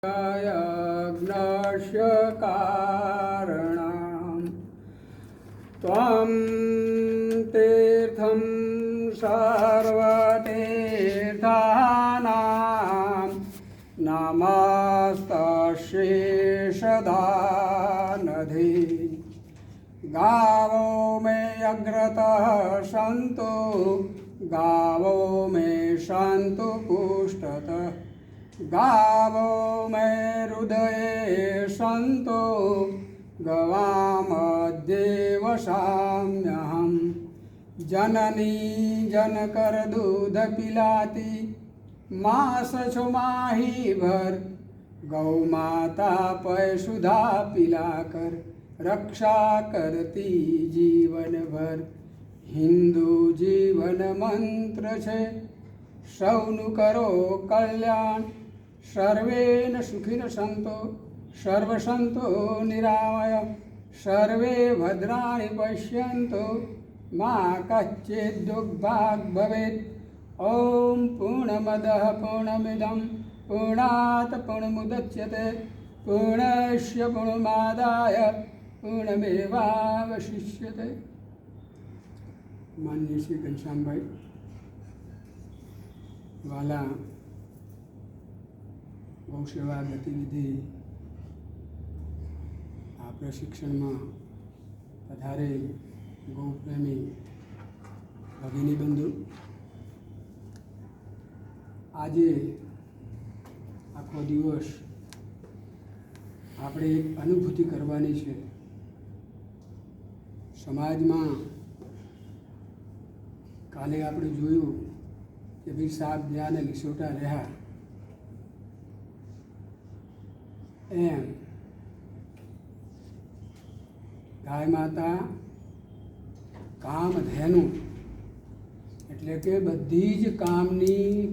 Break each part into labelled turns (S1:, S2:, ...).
S1: यज्ञस्य कारणं त्वं तीर्थं सर्वतीर्थानां नमस्तशेषदानधि गावो मे अग्रतः सन्तु गावो मे सन्तु पुष्टतः गावो मे हृदये सन्तो गवामद्येव साम्यहं जननी जनकर दूध पिलाती मास छुमाही भर गौ माता पय सुधा पिलाकर रक्षा करती जीवन भर हिंदू जीवन मंत्र छे सौनु करो कल्याण सर्वेन सुखिन संतो सर्वसंतो निरामय सर्वे भद्राणि पश्यन्तु मा कश्चित् दुर्भाग् भवेत्। ओम पूर्णमदः पूर्णमिदं पूर्णात् पूर्णमुदच्यते पूर्णस्य पूर्णमादाय पूर्णमेवावशिष्यते। माननीय श्री घनश्याम भाई वाला गौ सेवा गतिविधि आ प्रशिक्षण में पधारे गौ प्रेमी भगिनी बंधु आजे आखो दिवस આપણે એક અનુભૂતિ કરવાની છે સમાજમાં। કાલે આપણે જોયું કે ભાઈ સાપ ગયા ને લીસોટા રહ્યા એમ ગાય માતા કામધેનુ એટલે કે બધી જ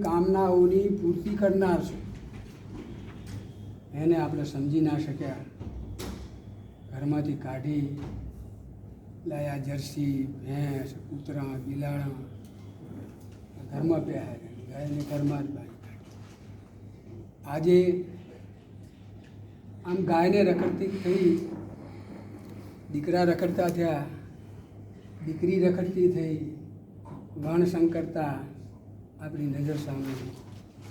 S1: કામનાઓની પૂર્તિ કરનાર છે। એને આપણે સમજી ના શક્યા, ઘરમાંથી કાઢી લાયા જર્સી ભેંસ કૂતરા બિલાડા ઘરમાં પહેરાય ગાયને ઘરમાં જ બાંધી કાઢી। આજે આમ ગાયને રખડતી થઈ, દીકરા રખડતા થયા, દીકરી રખડતી થઈ, વર્ણસંકરતા આપણી નજર સામે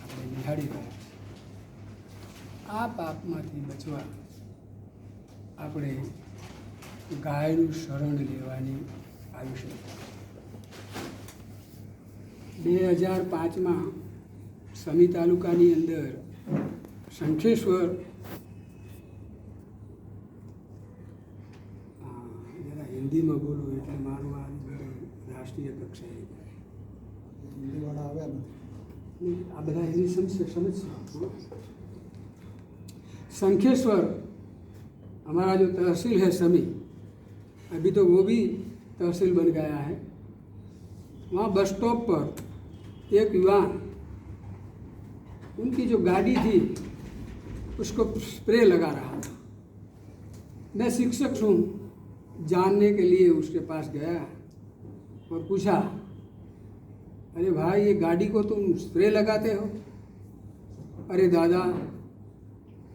S1: આપણે નિહાળી રહ્યા। આ પાપમાંથી બચવા આપણે ગાયનું શરણ લેવાની આવશ્યક। 2005 સમી તાલુકાની અંદર શંખેશ્વર જરા હિન્દીમાં બોલો એટલે મારું આ રાષ્ટ્રીય કક્ષાએ હિન્દીવાળા આવ્યા નથી, આ બધા હિન્દી સમજશે। शंखेश्वर हमारा जो तहसील है समी, अभी तो वो भी तहसील बन गया है। वहाँ बस स्टॉप पर एक युवान, उनकी जो गाड़ी थी उसको स्प्रे लगा रहा था। मैं शिक्षक हूँ, जानने के लिए उसके पास गया और पूछा, अरे भाई ये गाड़ी को तुम स्प्रे लगाते हो? अरे दादा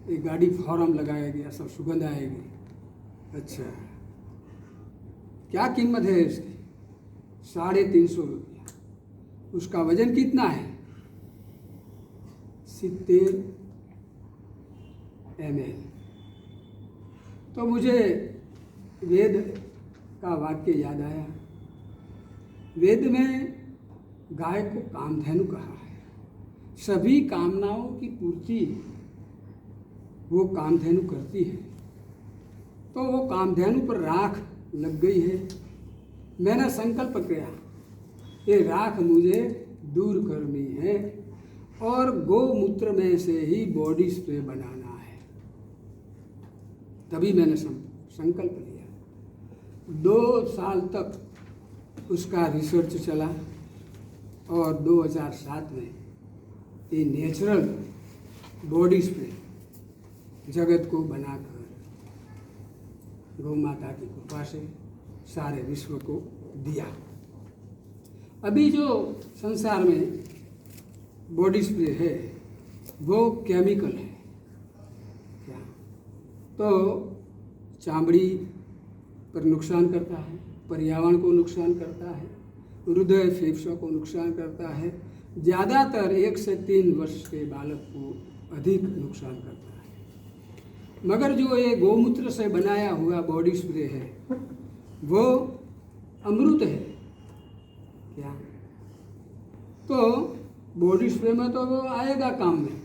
S1: ये गाड़ी फॉर्म लगाया गया, सब सुगंध आएगी। अच्छा क्या कीमत है इसकी? 350 रुपया। उसका वजन कितना है? 70 ml। तो मुझे वेद का वाक्य याद आया। वेद में गाय को कामधेनु कहा है। सभी कामनाओं की पूर्ति वो कामधेनु करती है। तो वो कामधेनु पर राख लग गई है। मैंने संकल्प किया ये राख मुझे दूर करनी है और गौमूत्र में से ही बॉडी स्प्रे बनाना है। तभी मैंने संकल्प लिया। 2 साल तक उसका रिसर्च चला और 2007 में ये नेचुरल बॉडी स्प्रे जगत को बनाकर गौ माता की कृपा से सारे विश्व को दिया। अभी जो संसार में बॉडी स्प्रे है वो केमिकल है, तो चामड़ी पर नुकसान करता है, पर्यावरण को नुकसान करता है, हृदय फेफड़ों को नुकसान करता है। ज़्यादातर 1 से 3 वर्ष के बालक को अधिक नुकसान करता है। मगर जो ये गौमूत्र से बनाया हुआ बॉडी स्प्रे है वो अमृत है क्या? तो बॉडी स्प्रे में तो वो आएगा काम में,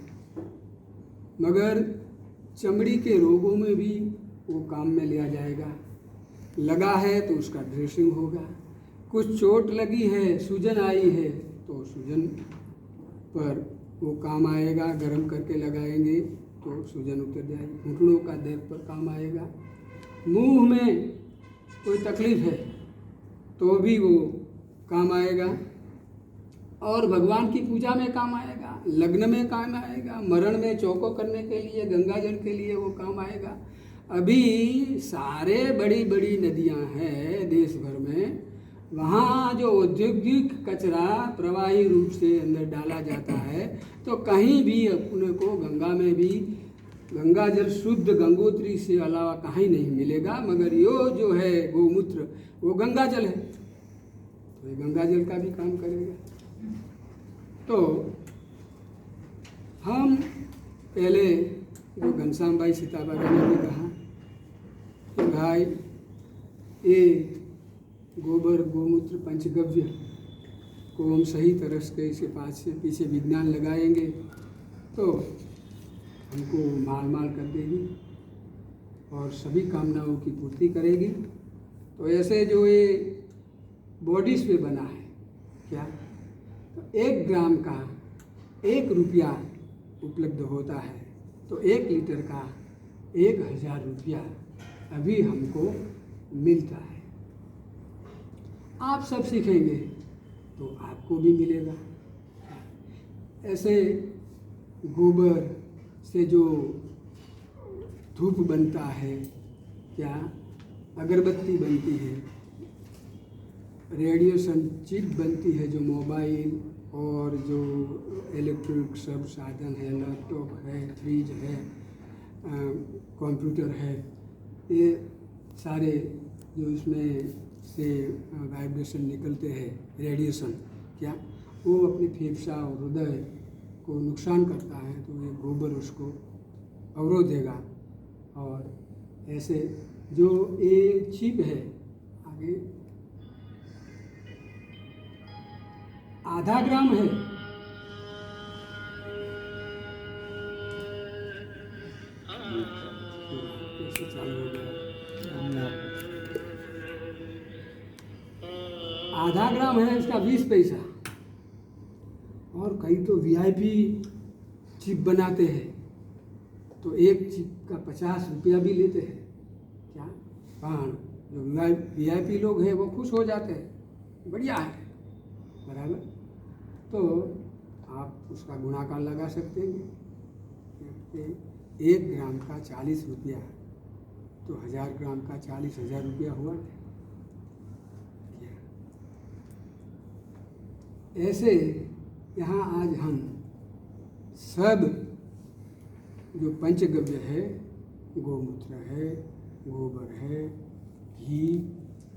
S1: मगर चमड़ी के रोगों में भी वो काम में लिया जाएगा। लगा है तो उसका ड्रेसिंग होगा, कुछ चोट लगी है, सूजन आई है तो सूजन पर वो काम आएगा, गर्म करके लगाएंगे तो सूजन उतर जाएगी। घुटनों का दर्द पर काम आएगा। मुंह में कोई तकलीफ है तो भी वो काम आएगा, और भगवान की पूजा में काम आएगा, लग्न में काम आएगा, मरण में चौको करने के लिए, गंगा जल के लिए वो काम आएगा। अभी सारे बड़ी बड़ी नदियां हैं देश भर में, वहाँ जो औद्योगिक कचरा प्रवाही रूप से अंदर डाला जाता है, तो कहीं भी अपने को गंगा में भी गंगा जल शुद्ध गंगोत्री से अलावा कहीं नहीं मिलेगा, मगर यो जो है गौमूत्र वो गंगा जल है, तो ये गंगा जल का भी काम करेगा। तो हम पहले जो घनश्याम भाई सीताबाई ने भी कहा कि भाई ये गोबर गोमूत्र पंचगव्य को हम सही तरह से इसके पास से पीछे विज्ञान लगाएंगे तो हमको माल माल कर देगी और सभी कामनाओं की पूर्ति करेगी। तो ऐसे जो ये बॉडीज पे बना है क्या, तो 1 ग्राम का 1 रुपया उपलब्ध होता है, तो 1 लीटर का 1000 रुपया अभी हमको मिलता है। आप सब सीखेंगे तो आपको भी मिलेगा। ऐसे गोबर से जो धूप बनता है क्या, अगरबत्ती बनती है, रेडिएशन चिप बनती है, जो मोबाइल और जो इलेक्ट्रिक सब साधन है, लैपटॉप है, फ्रिज है, कंप्यूटर है, ये सारे जो इसमें से वाइब्रेशन निकलते हैं, रेडिएशन क्या, वो अपने फेफड़ा और हृदय को नुकसान करता है, तो ये गोबर उसको अवरोधेगा। और ऐसे जो ये चिप है आगे आधा ग्राम है, कैसे चालू हो गया, आधा ग्राम है इसका 20 पैसा। और कई तो वीआईपी चिप बनाते हैं तो एक चिप का 50 रुपया भी लेते हैं क्या। हाँ, जो वीआईपी लोग हैं वो खुश हो जाते हैं, बढ़िया है, बराबर। तो आप उसका गुणाकार लगा सकते हैं। 1 ग्राम का 40 रुपया, तो 1000 ग्राम का 40,000 रुपया हुआ। ऐसे यहाँ आज हम सब जो पंचगव्य है, गोमूत्र है, गोबर है, घी,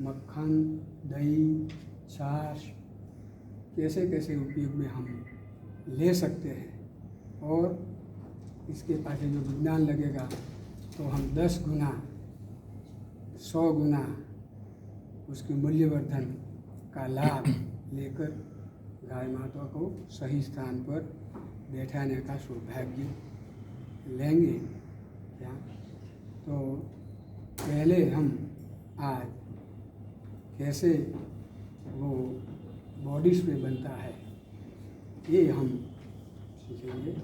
S1: मक्खन, दही, छाछ, कैसे कैसे उपयोग में हम ले सकते हैं। और इसके पास जो विज्ञान लगेगा तो हम 10 गुना 100 गुना उसके मूल्यवर्धन का लाभ लेकर गाय माता को सही स्थान पर बैठाने का सौभाग्य लेंगे क्या। तो पहले हम आज कैसे वो बॉडी स्प्रे बनता है ये हम सीखेंगे।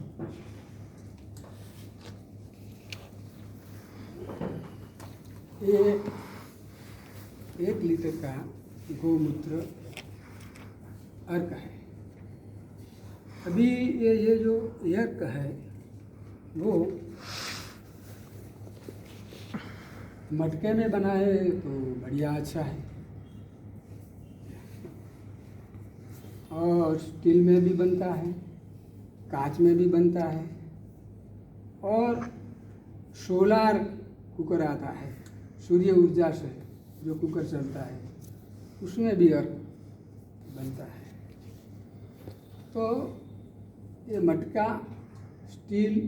S1: ये 1 लीटर का गोमूत्र अर्क है। अभी ये जो अर्क है वो मटके में बना है तो बढ़िया अच्छा है, और स्टील में भी बनता है, कांच में भी बनता है, और सोलार कुकर आता है सूर्य ऊर्जा से जो कुकर चलता है, उसमें भी अर्क बनता है। तो ये मटका, स्टील,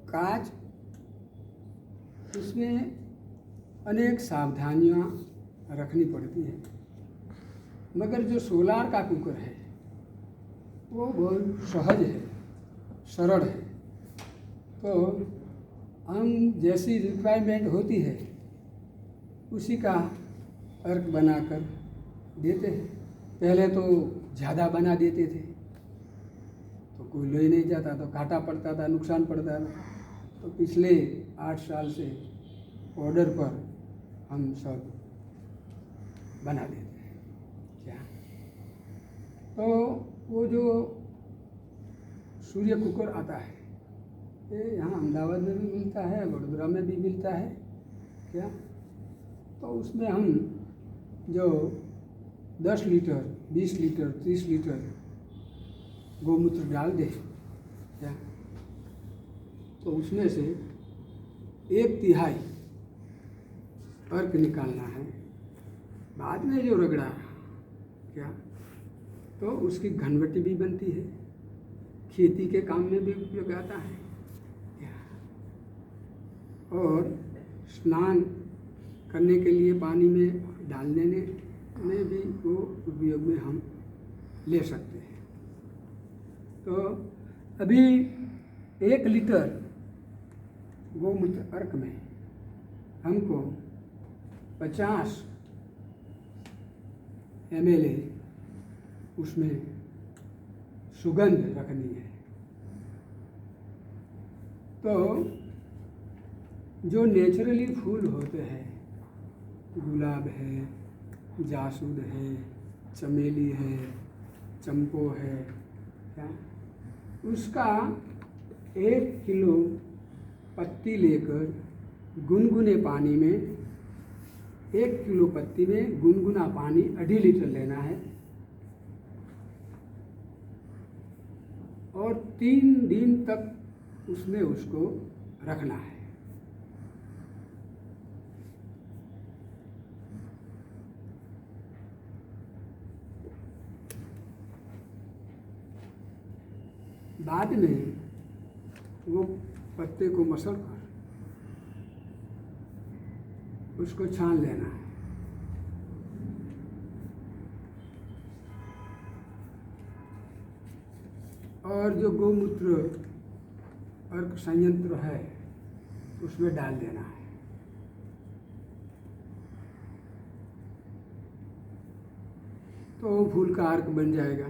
S1: कांच, इसमें अनेक सावधानियां रखनी पड़ती है। मगर जो सोलार का कुकर है वो बहुत सहज है, सरल है। तो हम जैसी रिक्वायरमेंट होती है उसी का अर्क बनाकर देते हैं। पहले तो ज़्यादा बना देते थे तो कोई ले नहीं जाता, तो घाटा पड़ता था, नुकसान पड़ता था। तो पिछले 8 साल से ऑर्डर पर हम सब बना देते हैं। क्या तो वो जो सूर्य कुकर आता है ये यहाँ अहमदाबाद में भी मिलता है, वडोदरा में भी मिलता है। क्या तो उसमें हम जो 10 लीटर, 20 लीटर, 30 लीटर गोमूत्र डाल दें, क्या तो उसमें से 1/3 अर्क निकालना है। बाद में जो रगड़ा क्या तो उसकी घनवटी भी बनती है, खेती के काम में भी उपयोग आता है। और स्नान करने के लिए पानी में डालने में भी वो उपयोग में हम ले सकते हैं। तो अभी 1 लीटर गोमूत्र अर्क में हमको 50 ml उसमें सुगंध रखनी है। तो जो नेचुरली फूल होते हैं, गुलाब है, जासूद है, चमेली है, चंपो है, क्या उसका 1 किलो पत्ती लेकर गुनगुने पानी में, 1 किलो पत्ती में गुनगुना पानी 2.5 लीटर लेना है और 3 दिन तक उसमें उसको रखना है। बाद में वो पत्ते को मसल कर उसको छान लेना है। और जो गोमूत्र अर्क संयंत्र है उसमें डाल देना है। तो वो फूल का अर्क बन जाएगा।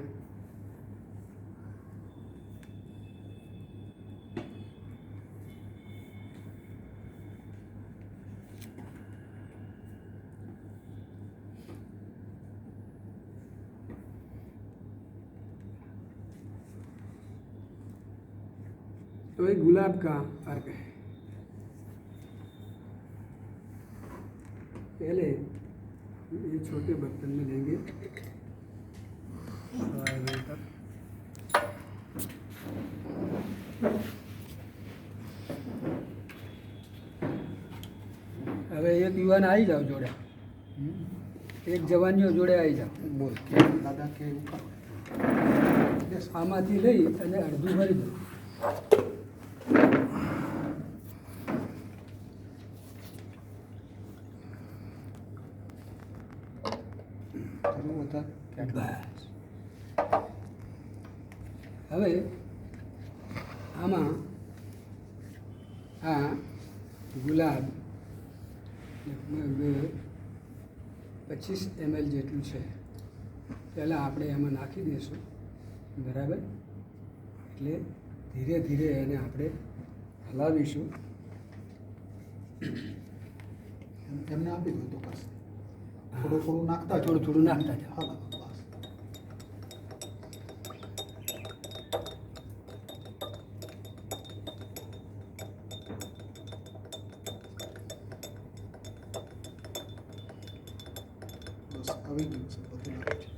S1: तो एक गुलाब का अर्क है। पहले ये छोटे बर्तन में लेंगे अब एक युवान आई जाओ जोड़े, एक जवानियों जोड़े आई जाओ। बोल दादा के आमाथी लई અને અડધું ભરી દો। બસ હવે આમાં આ ગુલાબ લગભગ 25 ml જેટલું છે। પહેલાં આપણે એમાં નાખી દઈશું, બરાબર। એટલે ધીરે ધીરે એને આપણે હલાવીશું।
S2: એમને આપી દો તો બસ, થોડું થોડું નાખતા જાઓ,
S1: થોડું થોડું નાખતા જાઓ।
S2: હા બસ। બસ આવી ગયું છે બધું નાખી છે।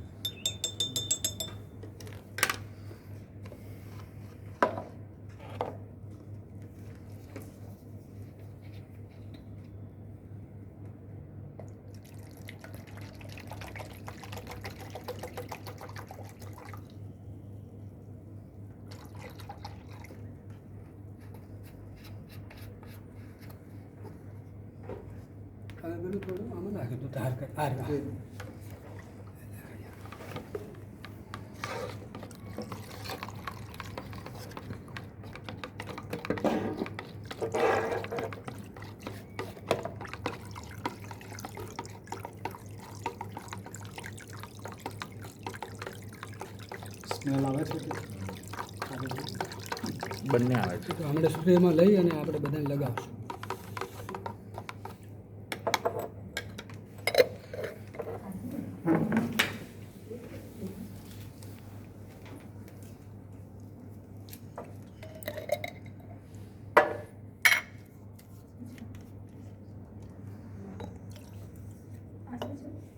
S1: પેલું થોડું આમાં નાખ્યું હતું તાર કર આ
S2: એ સ્મેલ આવે છે કે
S3: બંને આવે છે.
S1: તો આપણે સ્પ્રેમાં લઈ અને આપણે બધાને લગાવશું.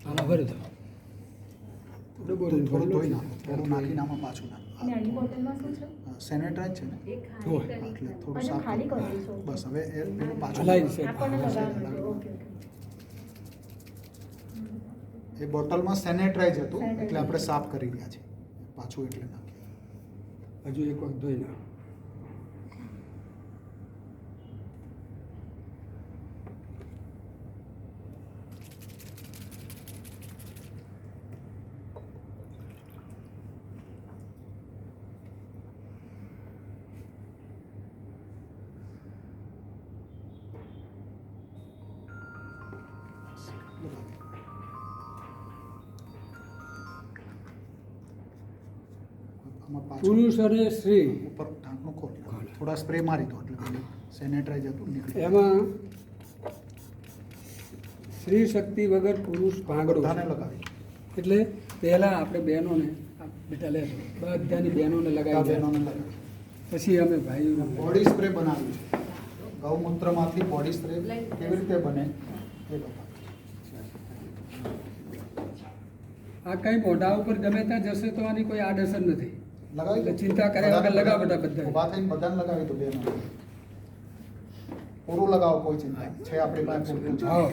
S1: આમાં ભરી દો.
S2: થોડું ધોઈ નાખો, થોડું નાખીને આમાં પાછું
S4: અને
S2: નાખો.
S4: આની બોટલમાં શું છે?
S2: સેનેટાઈઝ છે ને
S1: હોય.
S2: એટલે થોડું
S4: અને
S2: સાફ
S4: ખાલી
S2: કરો.
S4: કરી દઈશું.
S2: બસ હવે એ પેલું પાછું
S1: હલાવી છે.
S4: આપણને લગાવવાનું છે. Okay okay.
S2: એ બોટલમાં સેનેટાઈઝ હતું
S4: Sanitize.
S2: એટલે આપણે સાફ કરી રહ્યા છીએ પાછું એટલે નાખીએ.
S1: હજુ એક વખત ધોઈ નાખ.
S2: આમાં પાછું
S1: પુરુષ અને સ્ત્રી
S2: ઉપર ઢાંકણું ખોલી થોડા સ્પ્રે મારી દો એટલે પેલું સેનેટાઈઝ હતું નીકળી
S1: એમાં સ્ત્રી શક્તિ વગર પુરુષ ભાંગડો
S2: બધાને
S1: છે.
S2: લગાવી
S1: એટલે પહેલાં આપણે બહેનોને આ બેટા લે બધાની બહેનોને
S2: બધા
S1: લગાવી
S2: બહેનોને
S1: દે.
S2: લગાવી
S1: પછી અમે ભાઈઓને
S2: બોડી સ્પ્રે બનાવ્યું છે ગૌમૂત્રમાંથી બોડી સ્પ્રે કેવી રીતે બને એ બતાવો.
S1: આ કંઈ મોઢા ઉપર ગમે ત્યાં જશે તો આની કોઈ આડઅસર નથી.
S2: લગાવી
S1: એટલે
S2: દો.
S1: ચિંતા કર્યા વગર લગાવો બેટા બધા.
S2: ઊભા થઈને બધાને લગાવી દો બેનો પૂરું લગાવો કોઈ ચિંતા નહીં. છે આપણી પાસે પૂરતું છે.
S1: હા